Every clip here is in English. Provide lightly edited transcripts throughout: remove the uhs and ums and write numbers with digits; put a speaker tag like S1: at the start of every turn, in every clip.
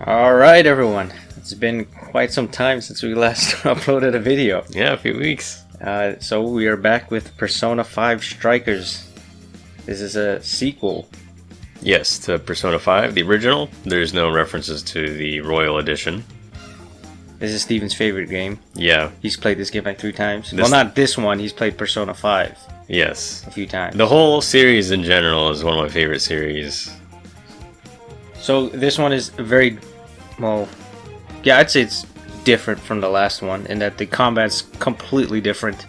S1: Alright everyone, it's been quite some time since we last uploaded a video.
S2: Yeah, a few weeks.
S1: So we are back with Persona 5 Strikers. This is a sequel.
S2: Yes, to Persona 5, the original. There's no references to the Royal Edition.
S1: This is Steven's favorite game.
S2: Yeah.
S1: He's played this game like 3 times. Well, not this one, he's played Persona 5
S2: Yes.
S1: a few times.
S2: The whole series in general is one of my favorite series.
S1: So this one is very, well, yeah, I'd say it's different from the last one in that the combat's completely different.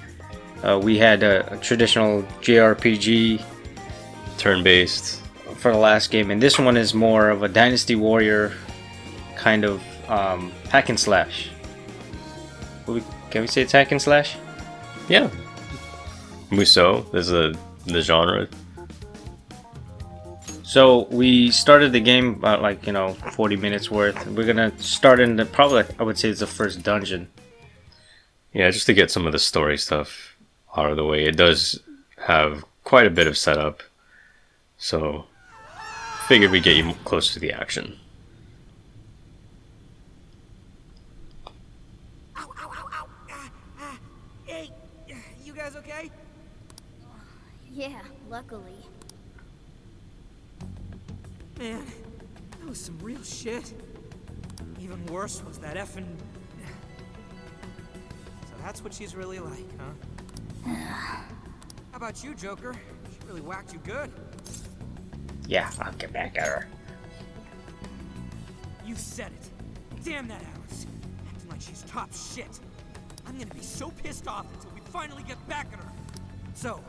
S1: We had a traditional JRPG
S2: Turn-based.
S1: for the last game, and this one is more of a Dynasty Warrior kind of hack and slash. Can we say it's hack and slash?
S2: Yeah. Musou is the genre.
S1: So we started the game about 40 minutes worth. We're gonna start in the probably I would say it's the first dungeon.
S2: Yeah, just to get some of the story stuff out of the way. It does have quite a bit of setup, so figured we'd get you close to the action.
S3: Ow, ow, ow, ow. Hey, you guys okay?
S4: Yeah, luckily.
S3: Man, that was some real shit. Even worse was that effing... So that's what she's really like, huh? How about you, Joker? She really whacked you good.
S1: Yeah, I'll get back at her.
S3: You said it. Damn that Alice. Acting like she's top shit. I'm gonna be so pissed off until we finally get back at her. So,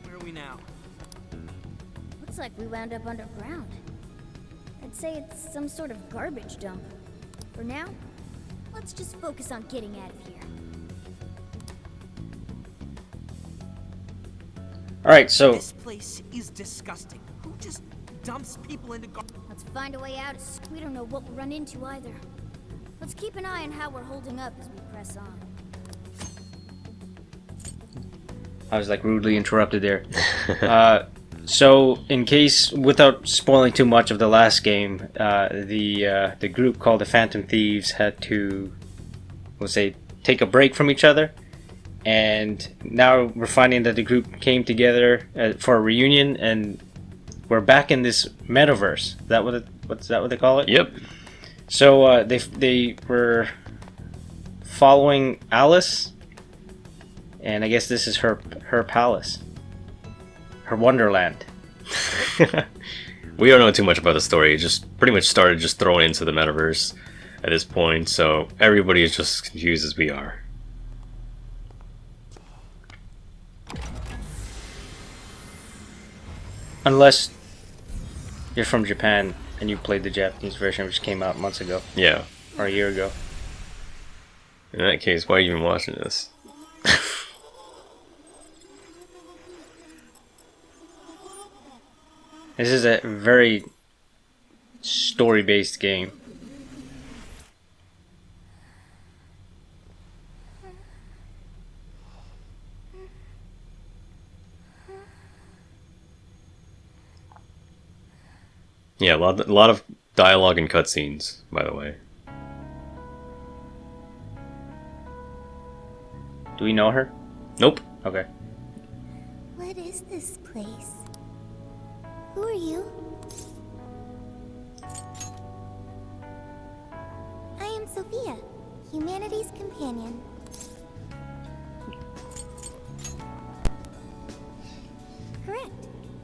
S3: where are we now?
S4: Looks like we wound up underground. I'd say it's some sort of garbage dump. For now, let's just focus on getting out of here.
S1: Alright, so
S3: This place is disgusting. Who just dumps people into
S4: Let's find a way out. We don't know what we'll run into either. Let's keep an eye on how we're holding up as we press on.
S1: I was rudely interrupted there. So, in case, without spoiling too much of the last game, the group called the Phantom Thieves had to, we'll say, take a break from each other, and now we're finding that the group came together for a reunion, and we're back in this metaverse. Is that what they call it?
S2: Yep.
S1: So they were following Alice, and I guess this is her palace. Her wonderland.
S2: We don't know too much about the story. It just pretty much started just thrown into the metaverse at this point, so everybody is just as confused as we are.
S1: Unless you're from Japan and you played the Japanese version, which came out months ago.
S2: Yeah.
S1: Or a year ago.
S2: In that case, why are you even watching this?
S1: This is a very story-based game.
S2: Yeah, a lot of dialogue and cutscenes, by the way.
S1: Do we know her?
S2: Nope.
S1: Okay.
S4: What is this place? Who are you? I am Sophia, humanity's companion. Correct.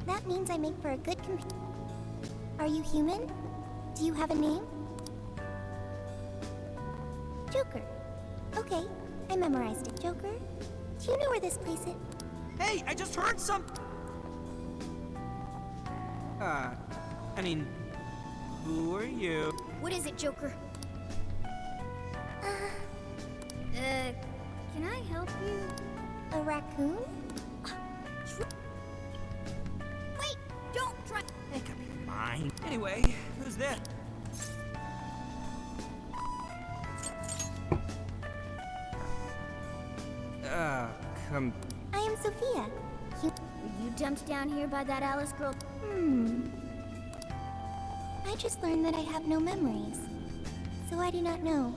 S4: That means I make for a good companion. Are you human? Do you have a name? Joker. Okay, I memorized it. Joker, do you know where this place is?
S3: Hey, I just heard some... I mean, who are you?
S4: What is it, Joker? Can I help you? A raccoon? Wait, don't try.
S3: Make up your mind. Anyway, who's that? Come...
S4: I am Sophia. Were you dumped down here by that Alice girl? I just learned that I have no memories. So I do not know.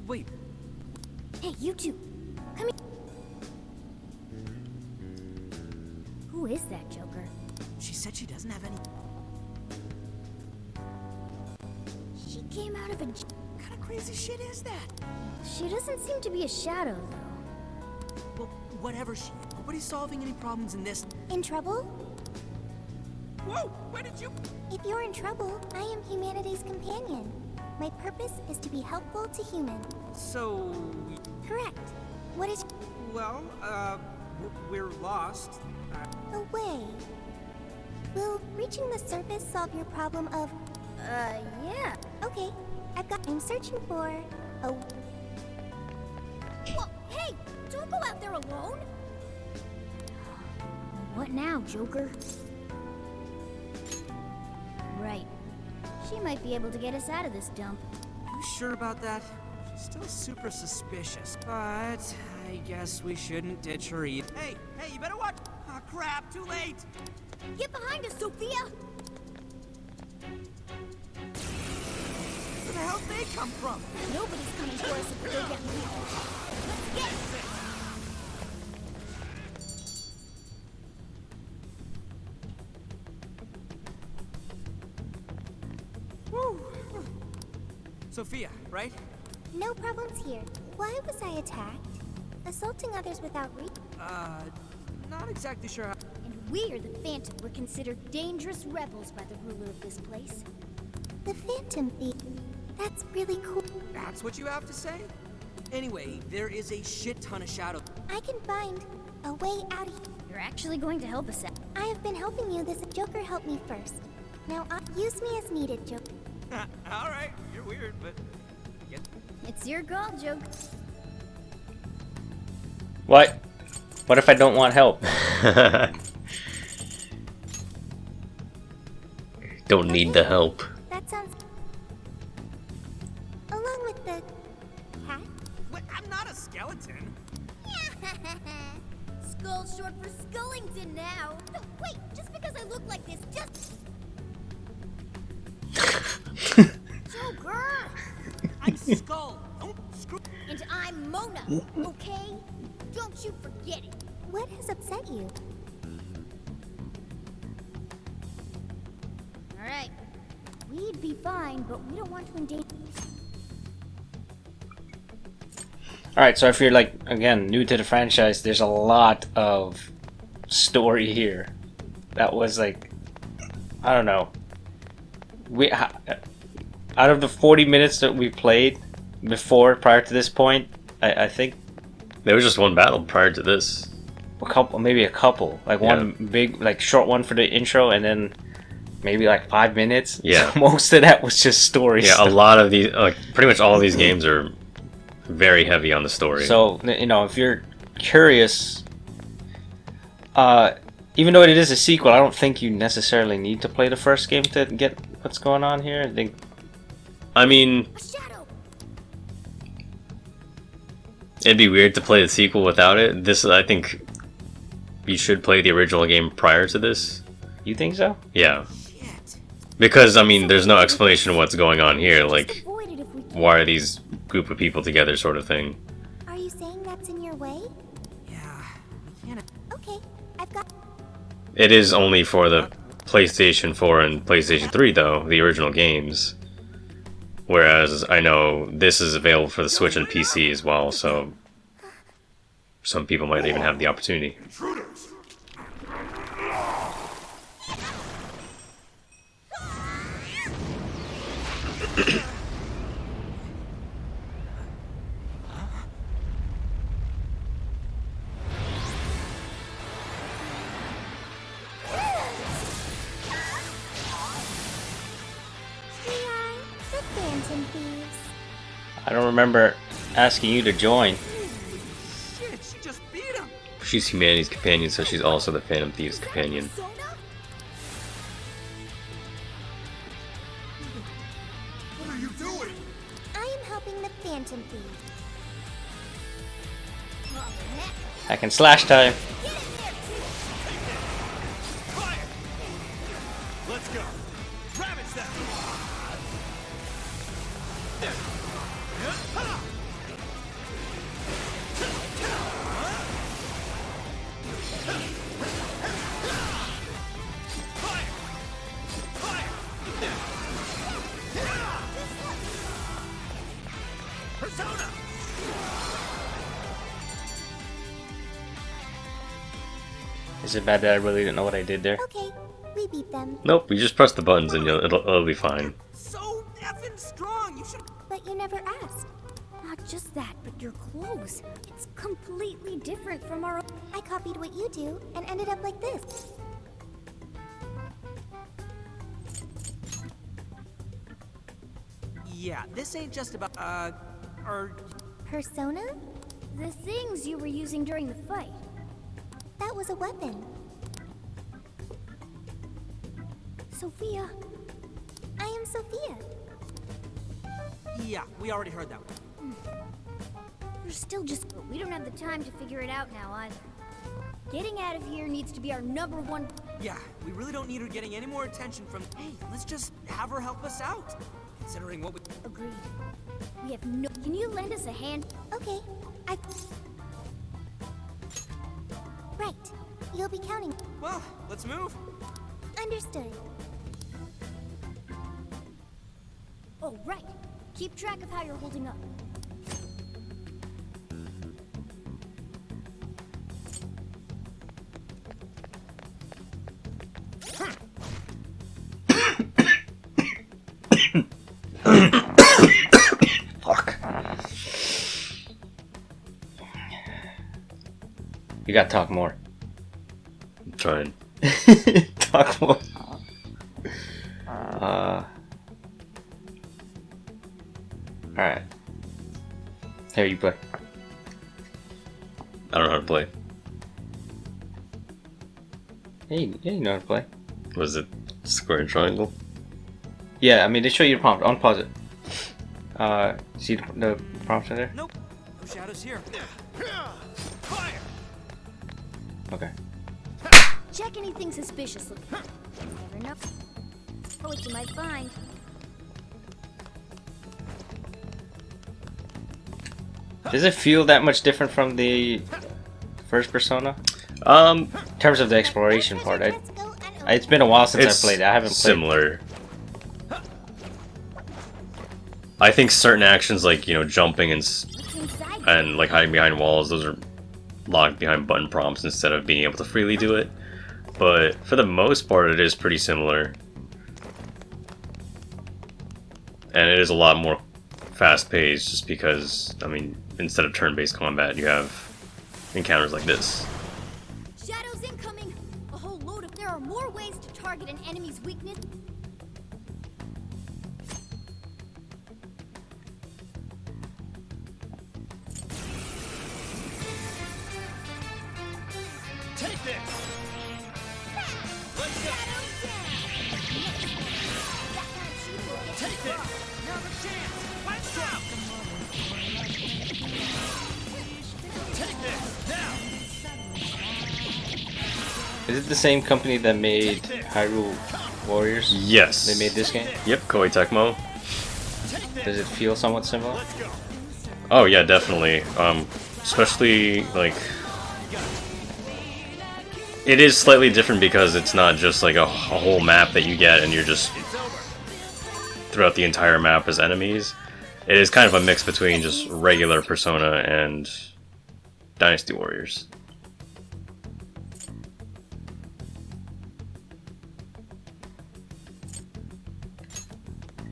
S3: Wait,
S4: Hey, you two. Come here. Who is that Joker?
S3: she said she doesn't have any.
S4: She came out of a...
S3: What kind of crazy shit is that?
S4: She doesn't seem to be a shadow, though.
S3: Well, whatever she is, nobody's solving any problems in this.
S4: In trouble?
S3: Whoa, where did you?
S4: If you're in trouble, I am humanity's companion. My purpose is to be helpful to humans.
S3: So,
S4: Correct. What is...
S3: well, we're lost.
S4: away? Will reaching the surface solve your problem of... yeah. Okay, I'm searching for... a... Whoa, hey! Don't go out there alone! What now, Joker? Right. She might be able to get us out of this dump.
S3: You sure about that? She's still super suspicious, but I guess we shouldn't ditch her either. Hey, you better watch. Ah, crap, too late.
S4: Get behind us, Sophia!
S3: Where the hell did they come from?
S4: Nobody's coming for us if we go get me. Let's get...
S3: Woo. Sophia, right?
S4: No problems here. Why was I attacked? Assaulting others without
S3: Not exactly sure how.
S4: And we are the Phantom. We're considered dangerous rebels by the ruler of this place. The Phantom Thief. That's really cool.
S3: That's what you have to say? Anyway, there is a shit ton of shadows.
S4: I can find a way out of here. You're actually going to help us out. I have been helping you. This Joker helped me first. Now, use me as needed, Joker.
S3: Alright, you're weird, but...
S4: It's your call, Joker.
S1: What? What if I don't want help?
S2: Don't need the help.
S4: That sounds... Along with the... cat?
S3: Wait, I'm not a skeleton.
S4: Skull short for Skullington now. No, wait, just because I look like this, just... Joker!
S3: I'm Skull. Don't screw...
S4: And I'm Mona, okay? Don't you forget it. What has upset you? Alright. We'd be fine, but we don't want to endanger...
S1: Alright, so if you're like, again, new to the franchise, there's a lot of story here. That was like, I don't know. Out of the 40 minutes that we played prior to this point, I think
S2: There was just one battle prior to this.
S1: maybe a couple, like one big, like short one for the intro, and then maybe like 5 minutes.
S2: Yeah.
S1: So most of that was just story.
S2: Yeah,
S1: stuff.
S2: a lot of these, like pretty much all of these games are very heavy on the story.
S1: So if you're curious, even though it is a sequel, I don't think you necessarily need to play the first game to get what's going on here.
S2: I mean,
S4: A shadow!
S2: it'd be weird to play the sequel without it. I think you should play the original game prior to this.
S1: You think so?
S2: Yeah.
S3: Shit.
S2: Because, I mean, there's no explanation of what's going on here. Like,
S4: Just avoid it if we can.
S2: why are these group of people together sort of thing.
S4: Are you saying that's in your way?
S3: Yeah, we can't...
S4: Okay, I've got...
S2: It is only for the PlayStation 4 and PlayStation 3, though, the original games. Whereas I know this is available for the Switch and PC as well, so some people might even have the opportunity.
S5: Intruders!
S4: We are the Phantom Thieves.
S1: I don't remember asking you to join.
S3: Shit, she just beat him!
S2: She's humanity's companion, so she's also the Phantom Thieves' companion.
S4: Sona?
S5: What are you doing?
S4: I am helping the Phantom Thieves.
S1: Hack and slash time.
S4: Get in there, too!
S5: Fire! Let's go. Grab
S1: Is it bad that I really didn't know what I did there?
S4: Okay, we beat them.
S2: Nope, you just press the buttons and it'll be fine.
S3: So effing strong. You should.
S4: But you never asked. Not just that, but your clothes. It's completely different from our own. I copied what you do and ended up like this.
S3: Yeah, this ain't just about or
S4: Persona? The things you were using during the fight. That was a weapon. Sophia. I am Sophia.
S3: yeah. We already heard that one.
S4: You're still just. We don't have the time to figure it out now either. Getting out of here needs to be our #1.
S3: Yeah, we really don't need her getting any more attention from. Hey, let's just have her help us out. Considering what we.
S4: Agreed. We have no. Can you lend us a hand? Okay. Right. You'll be counting.
S3: Well, let's move.
S4: Understood. Oh, right. Keep track of how you're holding up.
S1: Fuck. You gotta talk more.
S2: I'm trying.
S1: Talk more. Alright. Here, you play.
S2: I don't know how to play.
S1: Hey, yeah, you know how to play.
S2: Was it square and triangle?
S1: Yeah, I mean, they show you the prompt. Unpause it. See the prompt in there?
S3: Nope. No shadows here. Fire!
S1: Okay.
S4: Check anything suspicious looking. You never know. Oh, what you might find.
S1: Does it feel that much different from the first Persona? In terms of the exploration part, it's been a while since
S2: It's
S1: I played it. I haven't played.
S2: similar. I think certain actions like, you know, jumping
S4: What's inside?
S2: and like hiding behind walls, those are locked behind button prompts instead of being able to freely do it. But for the most part, it is pretty similar. And it is a lot more fast-paced just because, I mean, instead of turn-based combat, you have encounters like this.
S4: Shadows incoming! A whole load of. There are more ways to target an enemy's weakness.
S5: Take this! Let's go! Take this!
S3: Now's a chance. Let's go.
S5: Take this! Now!
S1: Is it the same company that made Hyrule Warriors?
S2: Yes.
S1: They made this game?
S2: Yep, Koei Tecmo.
S5: Take this!
S1: Does it feel somewhat similar?
S5: Let's go!
S2: Oh yeah, definitely. Especially like it is slightly different because it's not just like a whole map that you get and you're just
S5: It's over!
S2: throughout the entire map as enemies. It is kind of a mix between just regular Persona and Dynasty Warriors.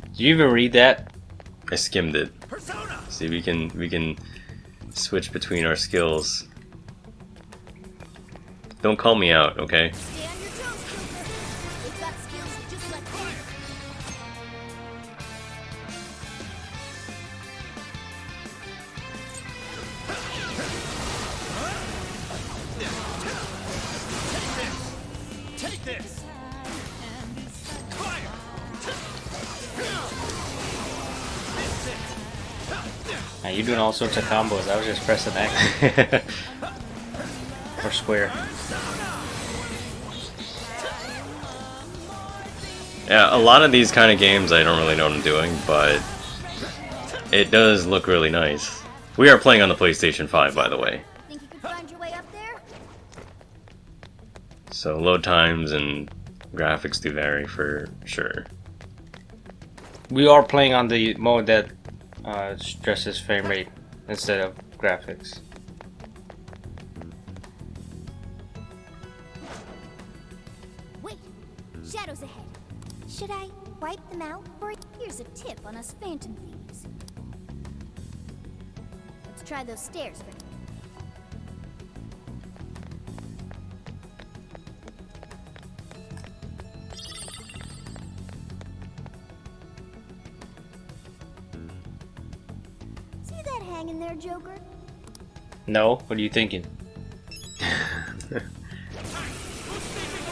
S1: Did you even read that?
S2: I skimmed it.
S5: Persona!
S2: See, we can switch between our skills. Don't call me out, okay?
S4: Stay on your toes, Joker. They've got skills just like fire.
S5: Take this! Fire! This it!
S1: Now, you're doing all sorts of combos. I was just pressing X or square.
S2: Yeah, a lot of these kind of games I don't really know what I'm doing, but it does look really nice. We are playing on the PlayStation 5, by the way.
S4: Think you could find your way up there?
S2: So load times and graphics do vary for sure.
S1: We are playing on the mode that stresses frame rate instead of graphics.
S4: Should I wipe them out? Or here's a tip on us phantom thieves. Let's try those stairs for now. See that hanging there, Joker?
S1: No? What are you thinking?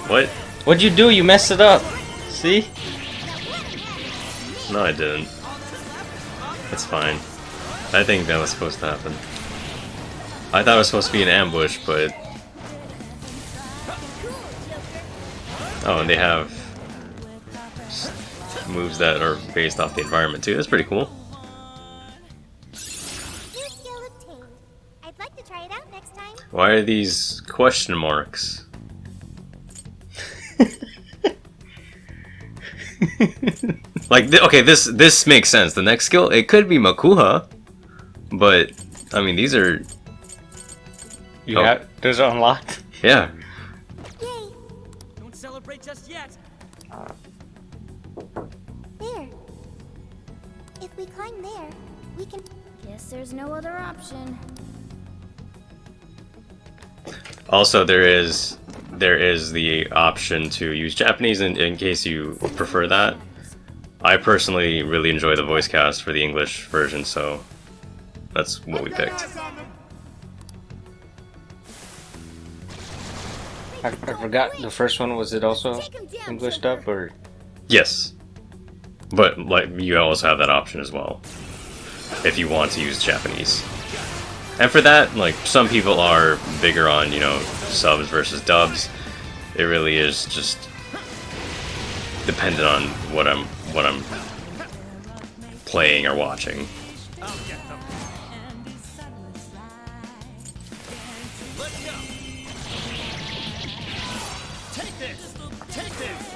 S2: What?
S1: What'd you do? You messed it up. See?
S2: No, I didn't. It's fine. I think that was supposed to happen. I thought it was supposed to be an ambush, but... Oh, and they have moves that are based off the environment too. That's pretty cool.
S4: New skill obtained. I'd like to try it out next time.
S2: Why are these question marks? Like, okay, this makes sense. The next skill, it could be Makuha, but I mean, these are
S1: You have those are unlocked.
S2: yeah.
S4: Yay!
S3: Don't celebrate just yet.
S4: There. If we climb there, we can. Guess there's no other option.
S2: Also, there is the option to use Japanese in case you prefer that. I personally really enjoy the voice cast for the English version, so that's what we picked.
S1: I forgot the first one. Was it also English dub or?
S2: Yes, but like you also have that option as well if you want to use Japanese. And for that, like, some people are bigger on, you know, subs versus dubs. It really is just dependent on what I'm playing or watching.
S5: I'll get them. Let's go. Take this. Take this.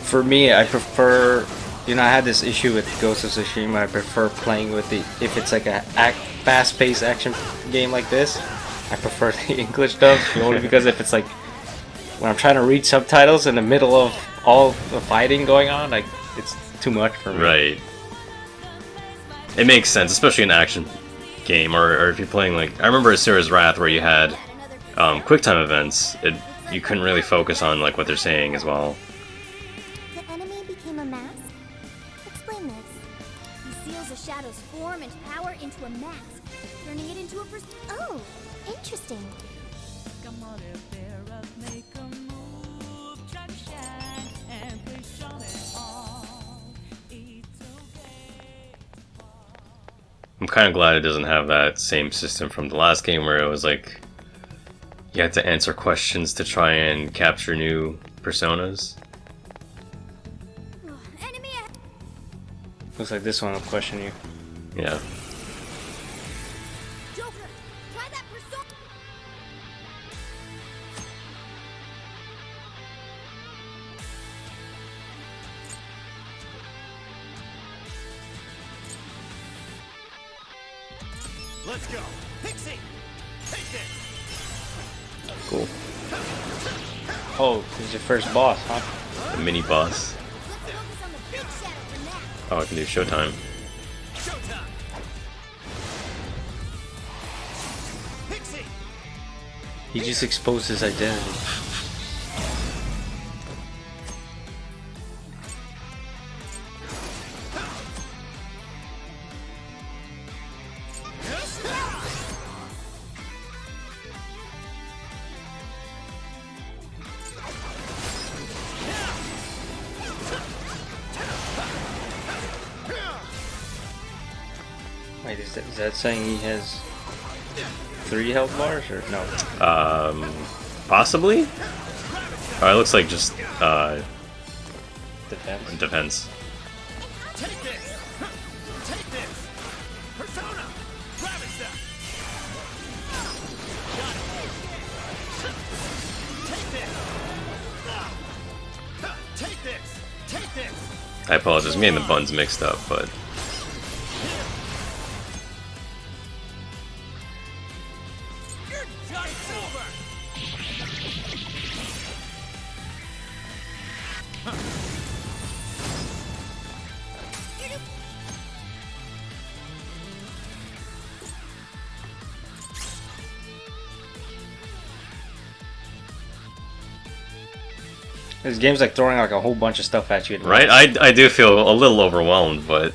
S1: For me, I prefer. You know, I had this issue with Ghost of Tsushima. I prefer playing with the if it's like a fast-paced action game like this. I prefer the English dub only because if it's like when I'm trying to read subtitles in the middle of all the fighting going on, like it's too much for me.
S2: Right. It makes sense, especially in an action game, or if you're playing like I remember Asura's Wrath where you had QuickTime events. You couldn't really focus on like what they're saying as well.
S4: The enemy became a mask? Explain this. He seals a shadow's form and power into a mask, turning it into a Oh, interesting.
S6: Come on, if they're up, make a move, try to shine, and push on it all. It's okay.
S2: I'm kind of glad it doesn't have that same system from the last game where it was like you had to answer questions to try and capture new personas.
S4: Enemy ahead.
S1: Looks like this one will question you.
S2: Yeah.
S4: Joker, try that persona.
S5: Let's go. Pixie. Take this.
S2: Cool.
S1: Oh, this is your first boss, huh?
S2: The mini boss.
S4: Let's focus on the big shadow for now.
S2: Oh, I can do Showtime.
S5: Showtime. Pixie.
S1: He just exposed his identity. Wait, is that saying he has 3 health bars or no?
S2: Possibly? Oh, it looks like just
S1: Defense.
S2: defense.
S5: Take this. Take this. Persona. Grab it, Seth. Got it. Take this. Take this. Take this.
S2: I apologize, me and the buns mixed up, but
S5: You're done. It's over.
S1: This game's like throwing like a whole bunch of stuff at you. At
S2: Right?
S1: once.
S2: I do feel a little overwhelmed, but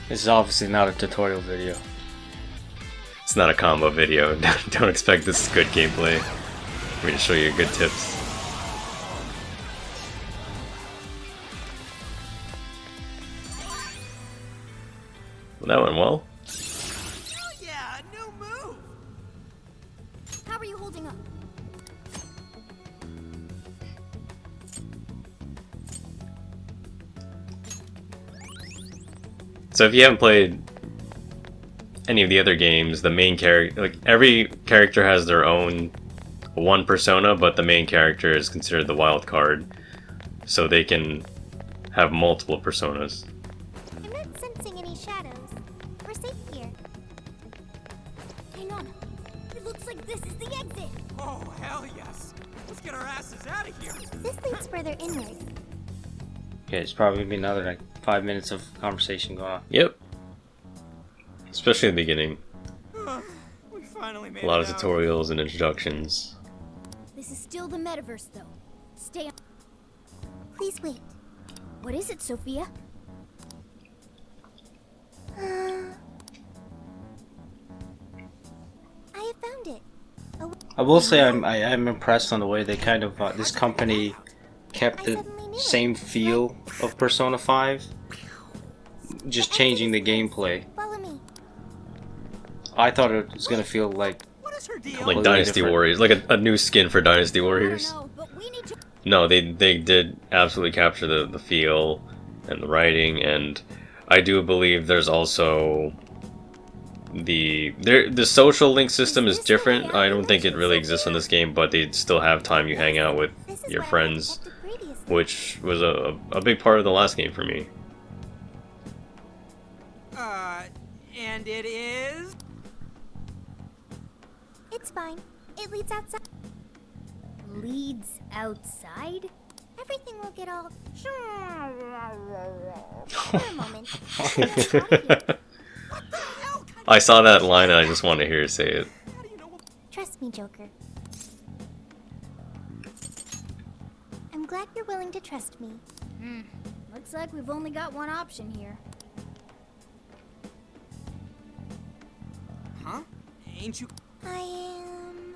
S1: This is obviously not a tutorial video.
S2: it's not a combo video. Don't expect this is good gameplay. I'm gonna show you good tips. Well, that went well.
S3: Oh yeah, a new move.
S4: How are you holding up?
S2: So if you haven't played any of the other games, the main character, like every character has their own one persona, but the main character is considered the wild card, so they can have multiple personas.
S4: I'm not sensing any shadows. We're safe here. Hang on. It looks like this is the exit.
S3: Oh hell yes. Let's get our asses out of here.
S4: This leads further inward.
S1: Okay, it's probably gonna be another like 5 minutes of conversation going on.
S2: Yep. Especially in the beginning.
S3: We finally made
S2: A lot of
S3: it out.
S2: tutorials and introductions.
S4: This is still the metaverse, though. Stay on. Please wait. What is it, Sophia? I have found it.
S1: I will say I'm impressed on the way they kind of this company kept the same feel of Persona 5, just changing the gameplay.
S4: Follow me.
S1: I thought it was gonna feel like
S3: What is her deal?
S2: Like
S1: Completely
S2: Dynasty
S1: different.
S2: Warriors, like a new skin for Dynasty
S4: I
S2: Warriors.
S4: don't know, but we need to.
S2: No, they did absolutely capture the feel and the writing, and I do believe there's also the social link system is different. I don't think it really exists in this game, but they still have time you hang out with
S4: This is
S2: your
S4: what I
S2: friends,
S4: expected previously.
S2: which was a big part of the last game for me.
S3: And it is.
S4: It's fine. It leads outside. Leads outside? Everything will get all. For a moment. Get out of here.
S2: I saw that line and I just wanted to hear her say it.
S3: How do you know what?
S4: Trust me, Joker. I'm glad you're willing to trust me. Looks like we've only got one option here.
S3: Huh? Ain't you?
S4: I am.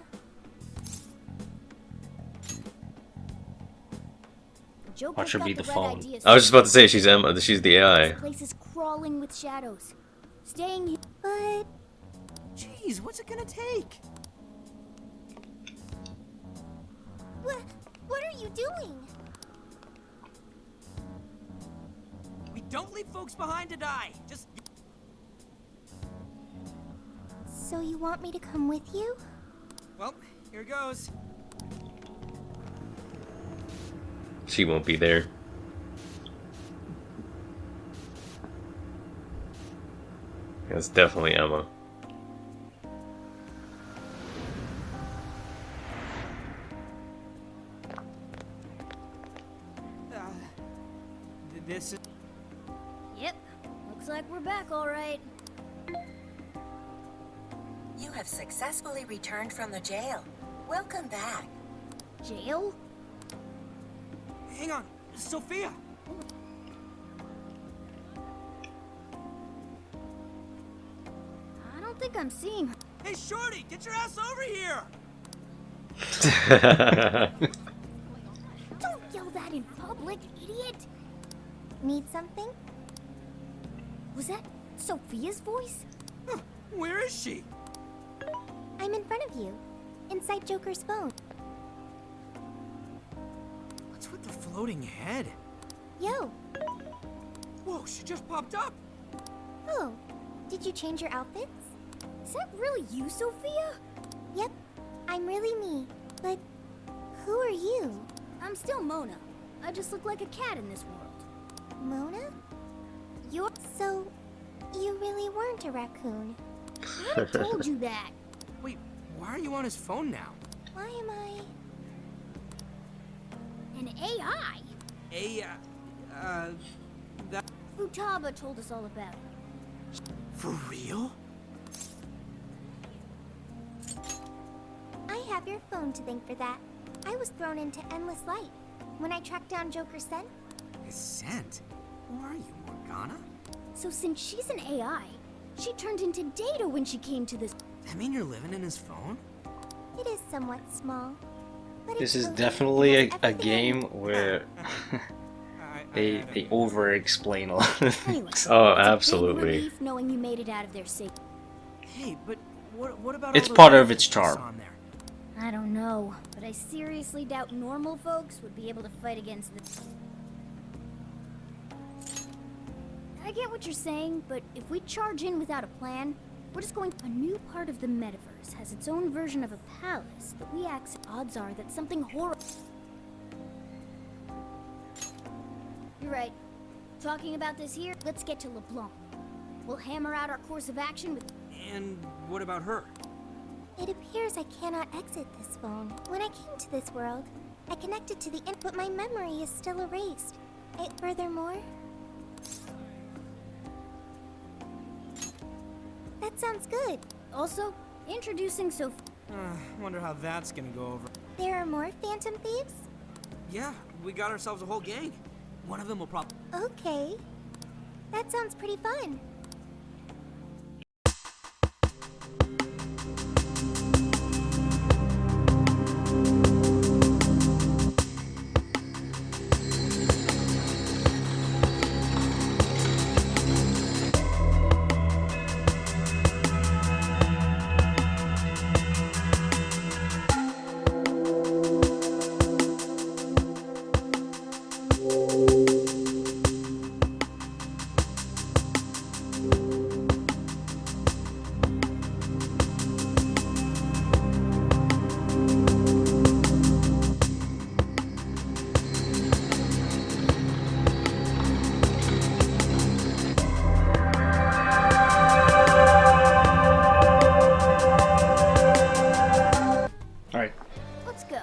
S4: Joker's
S1: Watch her
S4: got
S1: be the
S4: red
S1: phone.
S4: ideas.
S2: I was just about to say she's Emma. She's the AI.
S4: This place is crawling with shadows. Staying here. But
S3: Jeez, what's it gonna take?
S4: what are you doing?
S3: We don't leave folks behind to die. Just.
S4: So you want me to come with you?
S3: Well, here goes.
S2: She won't be there. That's definitely Emma.
S3: This is.
S4: Yep. Looks like we're back, all right.
S7: You have successfully returned from the jail. Welcome back.
S4: Jail?
S3: Hang on, Sophia.
S4: I don't think I'm seeing her.
S3: Hey, Shorty, get your ass over here.
S4: Don't yell that in public, idiot! Need something? Was that Sophia's voice?
S3: Huh, where is she?
S4: I'm in front of you, inside Joker's phone.
S3: What's with the floating head?
S4: Yo.
S3: Whoa, she just popped up.
S4: Oh, did you change your outfits? Is that really you, Sophia? Yep, I'm really me. But who are you? I'm still Mona. I just look like a cat in this world. Mona? You're so... You really weren't a raccoon. I already told you that.
S3: Wait, why are you on his phone now?
S4: Why am I... An AI?
S3: That.
S4: Futaba told us all about it.
S3: For real?
S4: I have your phone to thank for that. I was thrown into endless light when I tracked down Joker's scent.
S3: His scent? Who are you, Morgana?
S8: So since she's an AI, she turned into data when she came to this.
S3: That mean you're living in his phone?
S4: It is somewhat small. But
S1: This
S4: it's
S1: is
S4: cozy
S1: definitely
S4: and has
S1: a
S4: everything I
S1: game
S4: need.
S1: where they over-explain a lot of
S8: Anyway,
S1: things.
S2: Oh,
S8: it's a big
S2: absolutely.
S8: relief knowing you made it out of there safe.
S3: Hey, but what about
S1: It's
S3: all those
S1: part of
S3: benefits
S1: its
S3: you
S1: charm.
S3: saw in there?
S8: I don't know, but I seriously doubt normal folks would be able to fight against this. I get what you're saying, but if we charge in without a plan, we're just going. A new part of the metaverse has its own version of a palace that we access. Odds are that something horrible. You're right. Talking about this here, let's get to LeBlanc. We'll hammer out our course of action with.
S3: And what about her?
S4: It appears I cannot exit this phone. When I came to this world, I connected to the but my memory is still erased. Furthermore, that sounds good.
S8: Also, introducing Sophie.
S3: Wonder how that's gonna go over.
S4: There are more Phantom Thieves?
S3: Yeah, we got ourselves a whole gang. One of them will probably.
S4: Okay. That sounds pretty fun.
S1: Alright,
S8: Let's go.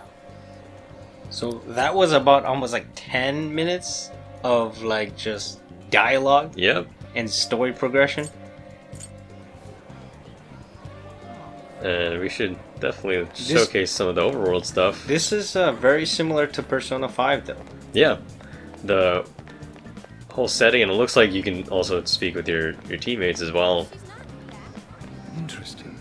S1: so that was about almost like 10 minutes of like just dialogue
S2: Yep.
S1: and story progression.
S2: And we should definitely showcase some of the overworld stuff.
S1: This is very similar to Persona 5 though.
S2: Yeah. The whole setting, and it looks like you can also speak with your teammates as well.
S5: Interesting.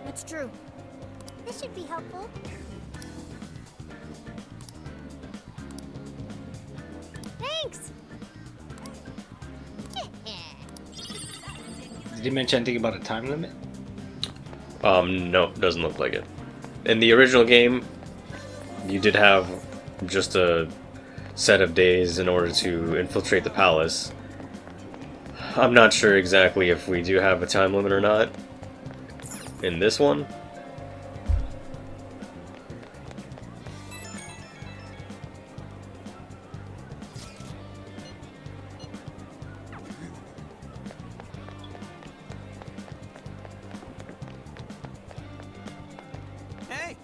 S8: It's true.
S4: This should be helpful. Thanks!
S1: Did you mention anything about a time limit?
S2: No, doesn't look like it. In the original game, you did have just a set of days in order to infiltrate the palace. I'm not sure exactly if we do have a time limit or not in this one.
S3: Hey!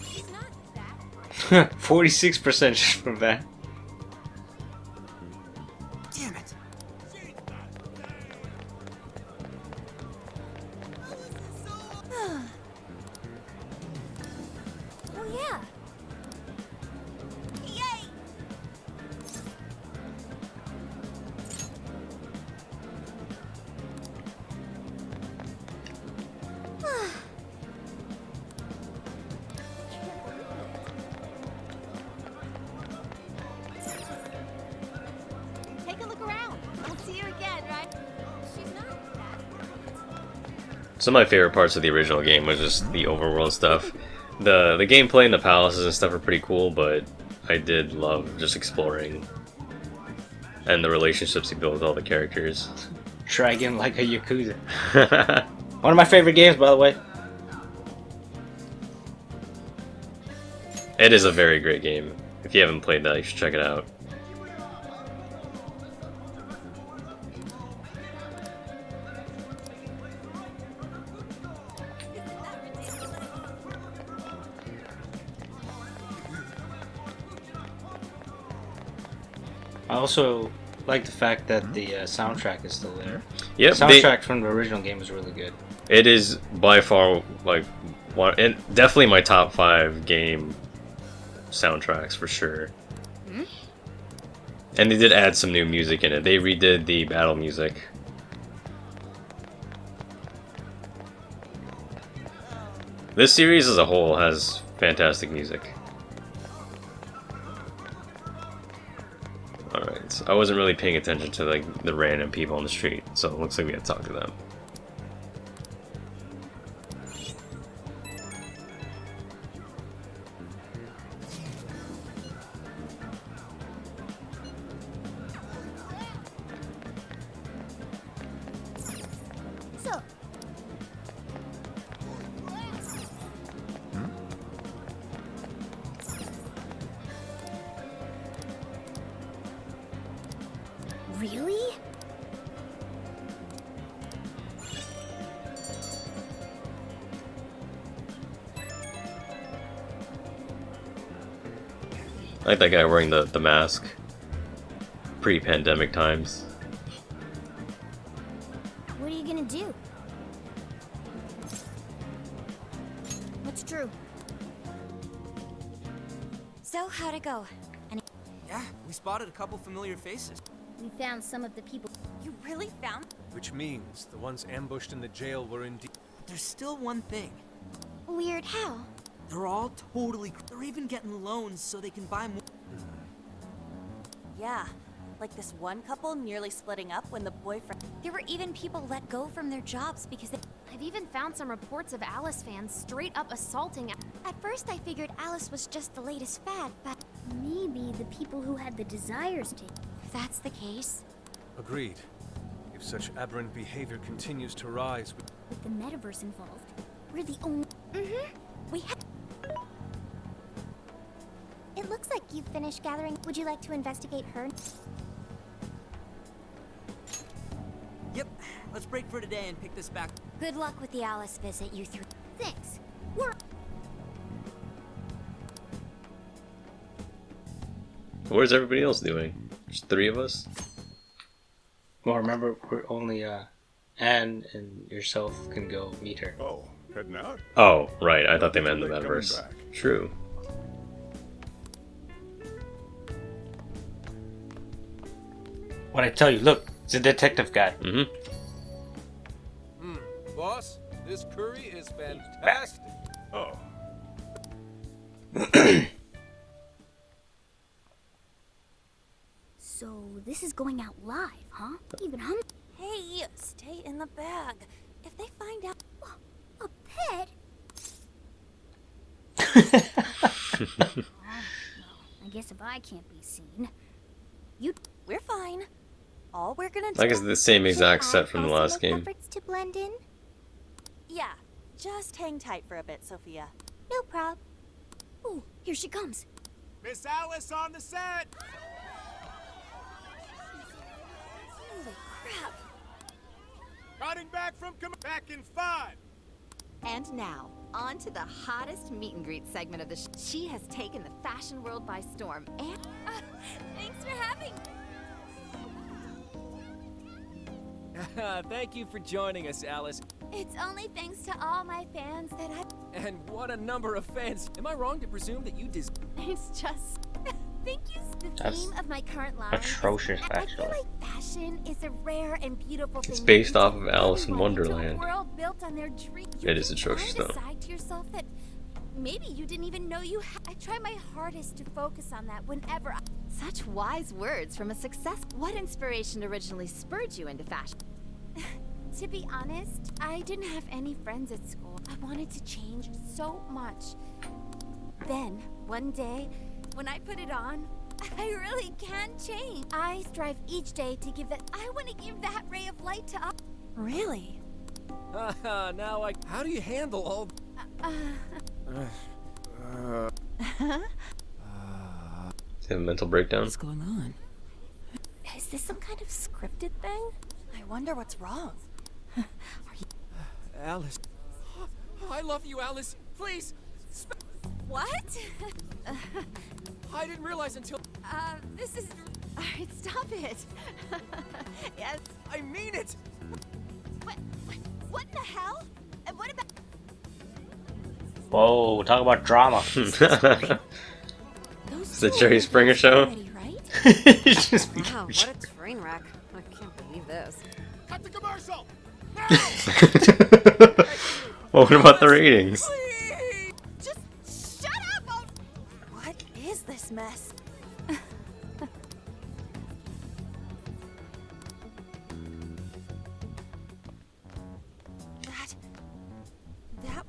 S4: She's not that.
S1: 46% from that.
S3: Damn it!
S4: Oh yeah. Yay!
S8: Take a look around. We'll see you again, right?
S4: She's not that.
S2: Some of my favorite parts of the original game was just the overworld stuff. The gameplay and the palaces and stuff are pretty cool, but I did love just exploring and the relationships you build with all the characters.
S1: Dragon like a Yakuza. One of my favorite games, by the way.
S2: It is a very great game. If you haven't played that, you should check it out.
S1: I also like the fact that the soundtrack is still there.
S2: Yep,
S1: The soundtrack from the original game was really good.
S2: it is by far like one, and definitely my top 5 game soundtracks for sure. And they did add some new music in it. They redid the battle music. This series as a whole has fantastic music. Alright, so I wasn't really paying attention to like the random people on the street, so it looks like we had to talk to them.
S4: So, really?
S2: I like that guy wearing the mask. Pre-pandemic times.
S8: What are you gonna do? What's true?
S4: So, how'd it go?
S3: Yeah, we spotted a couple familiar faces.
S8: We found some of the people.
S4: You really found?
S5: Which means the ones ambushed in the jail were indeed.
S3: But there's still one thing.
S4: Weird how?
S3: They're all totally. They're even getting loans so they can buy more.
S9: Yeah, like this one couple nearly splitting up when the boyfriend.
S4: There were even people let go from their jobs because they...
S10: I've even found some reports of Alice fans straight up assaulting.
S4: At first I figured Alice was just the latest fad, but
S8: Maybe the people who had the desires to.
S4: if that's the case...
S5: Agreed. If such aberrant behavior continues to rise,
S8: With the metaverse involved, we're the only.
S4: We have... It looks like you've finished gathering. Would you like to investigate her?
S3: Yep, let's break for today and pick this back.
S4: Good luck with the Alice visit, you three. Thanks. We're...
S2: Where's everybody else doing? There's 3 of us?
S1: Well, remember, we're only Anne and yourself can go meet her.
S11: Oh, heading out?
S2: Oh, right. I thought they meant the
S11: Coming
S2: metaverse.
S11: back.
S2: True.
S1: What I tell you, look, it's a detective guy.
S2: Mm-hmm.
S12: Boss, this curry is fantastic.
S11: Oh,
S8: So this is going out live, huh? Even hum.
S9: Hey, stay in the bag. If they find out.
S8: A pet? I guess if I can't be seen,
S9: We're fine. All we're gonna do.
S2: I guess it's the same exact
S4: Should
S2: set
S4: I
S2: from the
S4: also
S2: last
S4: make
S2: game.
S4: efforts to blend in?
S9: Yeah, just hang tight for a bit, Sophia.
S4: No prob.
S8: oh, here she comes.
S5: Miss Alice on the set!
S9: Holy crap.
S5: Cutting back from back in 5.
S13: And now, on to the hottest meet and greet segment of the She has taken the fashion world by storm and...
S9: Thanks for having.
S12: Thank you for joining us, Alice.
S4: It's only thanks to all my fans that I...
S12: And what a number of fans. Am I wrong to presume that you
S4: It's just... Thank you. The
S1: That's
S4: theme of my current line
S1: atrocious,
S4: is, I feel
S1: actually.
S4: like fashion is a rare and beautiful thing.
S2: It's
S4: that
S2: based
S4: can
S2: off
S4: take
S2: of Alice in
S4: anyone into a
S2: Wonderland.
S4: world built on their dream.
S2: It is
S4: You
S2: atrocious,
S4: can
S2: though.
S4: decide to yourself that maybe you didn't even know you I try my hardest to focus on that whenever
S13: Such wise words from a success. What inspiration originally spurred you into fashion?
S4: To be honest, I didn't have any friends at school. I wanted to change so much. Then, one day, when I put it on, I really can change. I strive each day to give that. I want to give that ray of light to others.
S9: Really?
S12: Now I. How do you handle all?
S2: Is he have a mental breakdown?
S9: What's going on? Is this some kind of scripted thing? I wonder what's wrong.
S12: Alice. I love you, Alice. Please.
S13: What?
S12: I didn't realize until.
S13: This is. Alright, stop it. Yes.
S12: I mean it.
S13: What in the hell? And what about.
S1: Whoa, talk about drama.
S2: It's the Jerry Springer show.
S1: It's just
S11: Wow, what a train wreck. I can't believe this.
S12: Cut the commercial.
S2: Well, what about the ratings?
S9: Just shut up! What is this mess? that.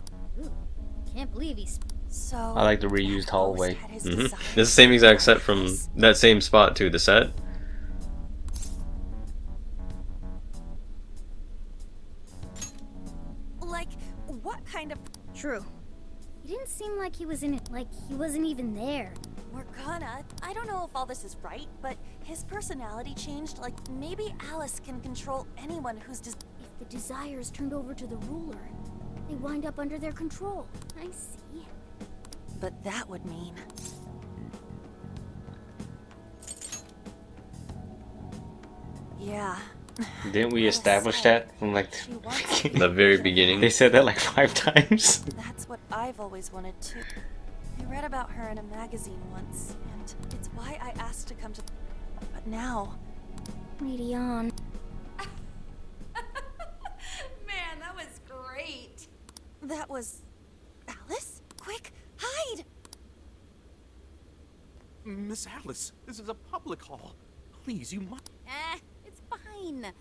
S8: Can't believe he's.
S9: So.
S1: I like the reused hallway.
S2: It's the same exact set from that same spot too. The set.
S9: Like, what kind of.
S8: True. He didn't seem like he was in it. Like he wasn't even there.
S9: Morgana, I don't know if all this is right, but his personality changed. Like, maybe Alice can control anyone who's just.
S8: If the desires turned over to the ruler, they wind up under their control. I see.
S9: But that would mean. Yeah.
S1: Didn't we establish that from like
S2: the very beginning?
S1: They said that like 5 times.
S9: That's what I've always wanted to. I read about her in a magazine once, and it's why I asked to come to. But now.
S8: Radion.
S13: Man, that was great.
S9: That was. Alice? Quick, hide!
S12: Miss Alice, this is a public hall. Please, you must.
S8: It's fine.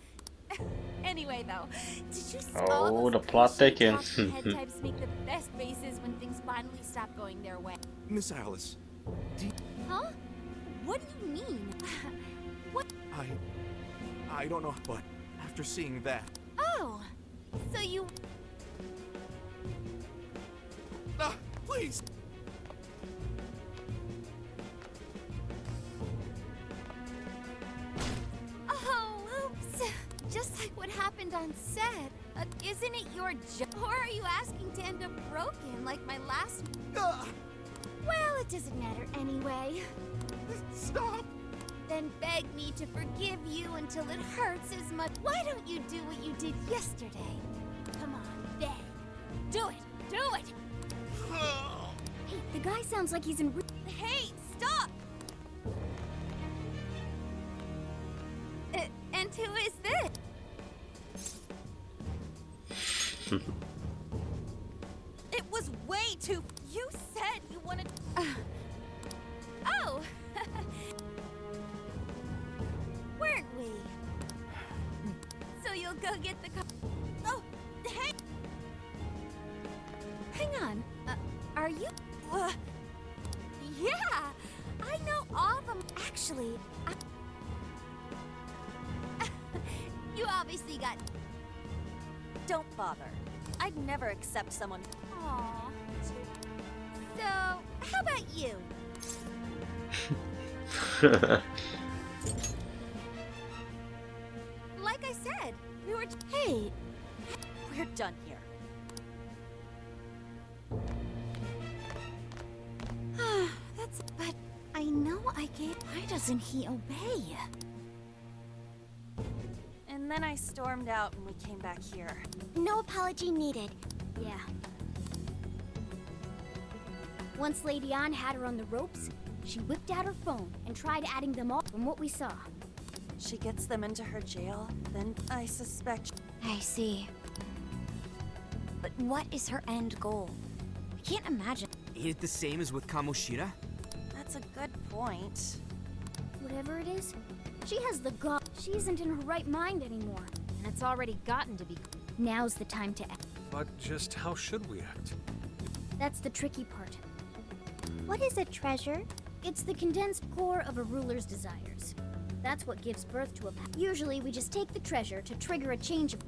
S10: Anyway, though, did you see
S1: Oh,
S10: all
S1: the
S10: those
S1: plot
S10: cliche
S1: thickens.
S10: talking head types make the best faces when things finally stop going their way?
S12: Miss Alice.
S8: Huh? What do you mean? What?
S12: I don't know, but after seeing that.
S8: Oh, so you.
S12: Please.
S8: Oh, oops. Just like what happened on set. Isn't it your job? Or are you asking to end up broken like my last? Well, it doesn't matter anyway.
S12: Stop.
S8: Then beg me to forgive you until it hurts as much. Why don't you do what you did yesterday? Come on, beg. Do it. Do it. Hey, the guy sounds like he's in.
S13: Hey, stop!
S8: And who is this?
S9: It was way too. You said you wanted.
S8: Oh! Weren't we? So you'll go get the
S9: Oh, hey!
S8: Hang on. Are you? Yeah! I know all of them. Actually, you obviously got.
S9: Don't bother. I'd never accept someone.
S8: Aww. So, how about you? Like I said, we were. Hey,
S9: We're done here.
S8: that's. But I know I gave. Why doesn't he obey?
S9: And then I stormed out and we came back here.
S8: No apology needed. Yeah. Once Lady Anne had her on the ropes, she whipped out her phone and tried adding them all from what we saw.
S9: She gets them into her jail, then I suspect.
S8: I see. But what is her end goal? I can't imagine.
S12: Ain't it the same as with Kamoshida?
S9: That's a good point.
S8: Whatever it is, she has the gall. She isn't in her right mind anymore.
S10: And it's already gotten to be.
S8: Now's the time to act.
S5: But just how should we act?
S8: That's the tricky part. What is a treasure? It's the condensed core of a ruler's desires. That's what gives birth to a Usually we just take the treasure to trigger a change of.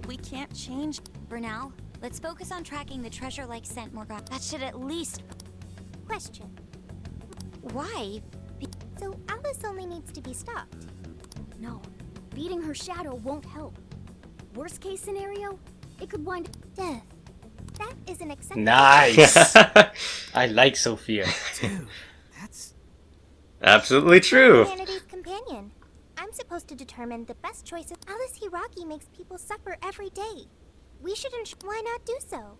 S9: We can't change.
S4: For now, let's focus on tracking the treasure-like scent Morgan. That should at least... Question. Why? So Alice only needs to be stopped?
S8: No, beating her shadow won't help. Worst case scenario, it could wind
S4: death. That is an acceptable...
S1: Nice! I like Sophia.
S3: Dude, that's...
S2: Absolutely true.
S4: Humanity's companion. I'm supposed to determine the best choices. Alice Hiraki makes people suffer every day. We should why not do so?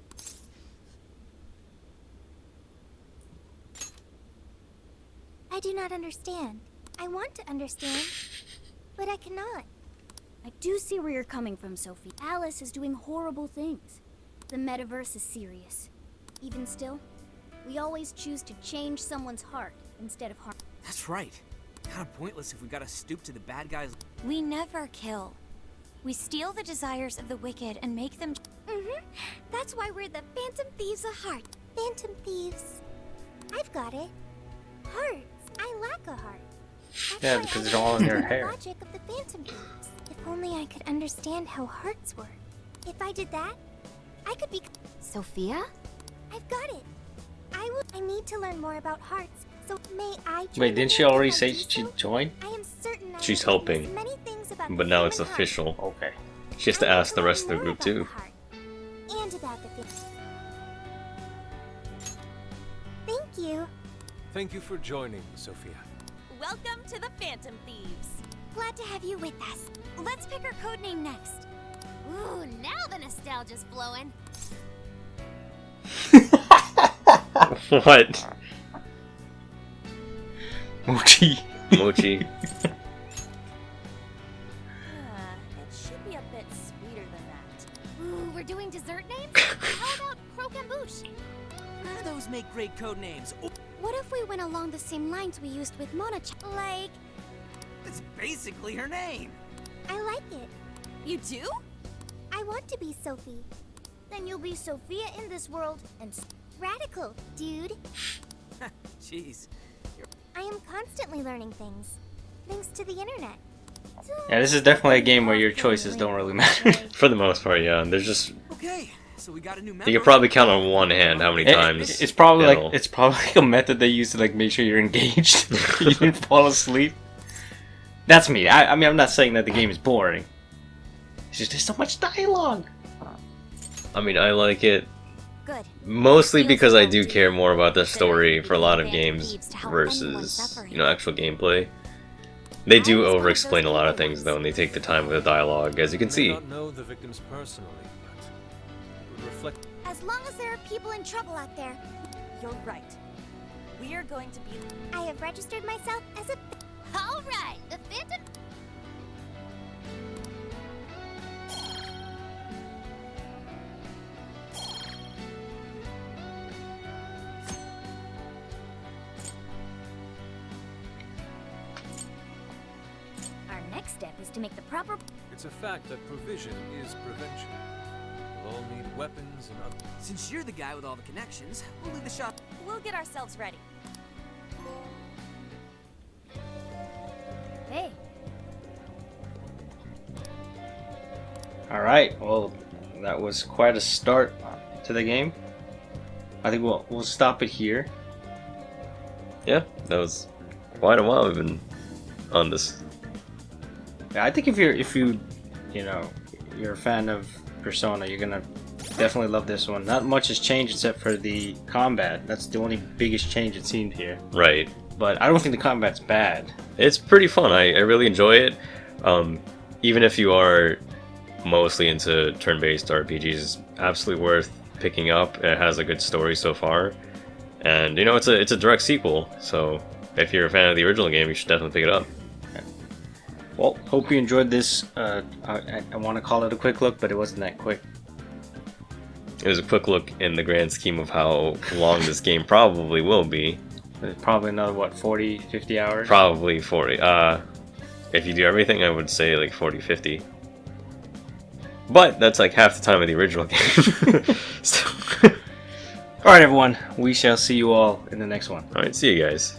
S4: I do not understand. I want to understand, but I cannot.
S8: I do see where you're coming from, Sophie. Alice is doing horrible things. The metaverse is serious. Even still, we always choose to change someone's heart instead of harm.
S3: That's right. Kinda pointless if we gotta stoop to the bad guys.
S4: We never kill. We steal the desires of the wicked and make them... That's why we're the Phantom Thieves of Heart. Phantom Thieves. I've got it. Hearts. I lack a heart. That's
S1: Yeah,
S4: why
S1: because
S4: I
S1: they're all in their
S4: understand the
S1: hair.
S4: logic of the Phantom Thieves. If only I could understand how hearts work. If I did that, I could be...
S10: Sophia?
S4: I've got it. I need to learn more about hearts. So may I join
S1: Wait, didn't
S4: the
S1: she
S4: group
S1: already
S4: if I
S1: say
S4: do
S1: she'd
S4: so?
S1: join?
S4: I am certain I
S2: She's
S4: will witness
S2: helping,
S4: many things about the
S2: but now
S4: human
S2: it's
S4: heart.
S2: official.
S1: Okay.
S2: She has to ask the rest of the group too.
S4: And about the Thank you.
S5: Thank you for joining, Sophia.
S9: Welcome to the Phantom Thieves.
S4: Glad to have you with us. Let's pick our code name next.
S10: Ooh, now the nostalgia's flowing.
S2: What?
S1: Mochi.
S2: Mochi.
S9: It should be a bit sweeter than that.
S10: Ooh, we're doing dessert names? How about croquembouche?
S3: Those make great code names. Oh,
S4: What if we went along the same lines we used with Mona-chan? Like,
S3: that's basically her name.
S4: I like it.
S9: You do?
S4: I want to be Sophie.
S8: Then you'll be Sophia in this world and
S4: Radical, dude.
S3: Jeez.
S4: I am constantly learning things. Thanks to the internet.
S1: Yeah, this is definitely a game where your choices don't really matter.
S2: For the most part, yeah. There's just
S3: Okay, so we got a new member.
S2: you could probably count on one hand how many times.
S1: It's probably
S2: it'll-
S1: like a method they use to like make sure you're engaged. You didn't fall asleep. That's me. I mean, I'm not saying that the game is boring. It's just there's so much dialogue.
S2: I mean, I like it
S4: Good.
S2: mostly because I do care more about the story for a lot of games versus, you know, actual gameplay. They do over-explain a lot of things though, and they take the time with the dialogue, as you can
S5: I may
S2: see.
S5: not know the victims personally, but it would reflect.
S4: As long as there are people in trouble out there,
S9: You're right. We are going to be...
S4: I have registered myself as a...
S10: All right, the Phantom...
S8: our next step is to make the proper...
S5: It's a fact that provision is prevention. We'll all need weapons and other.
S3: Since you're the guy with all the connections, we'll leave the shop.
S9: We'll get ourselves ready.
S8: Hey,
S1: Alright, well, that was quite a start to the game. I think we'll stop it here.
S2: Yeah, that was quite a while we've been on this.
S1: Yeah, I think if you're a fan of Persona, you're gonna definitely love this one. Not much has changed except for the combat. That's the only biggest change it seemed here.
S2: Right.
S1: But I don't think the combat's bad.
S2: It's pretty fun. I really enjoy it. Even if you are mostly into turn-based RPGs, it's absolutely worth picking up. It has a good story so far. And, you know, it's a direct sequel, so if you're a fan of the original game, you should definitely pick it up.
S1: Well, hope you enjoyed this. I want to call it a quick look, but it wasn't that quick.
S2: It was a quick look in the grand scheme of how long this game probably will be.
S1: Probably another, what, 40, 50 hours?
S2: Probably 40. If you do everything, I would say like 40, 50. But that's like half the time of the original game. So
S1: Alright, everyone. We shall see you all in the next one.
S2: Alright, see you guys.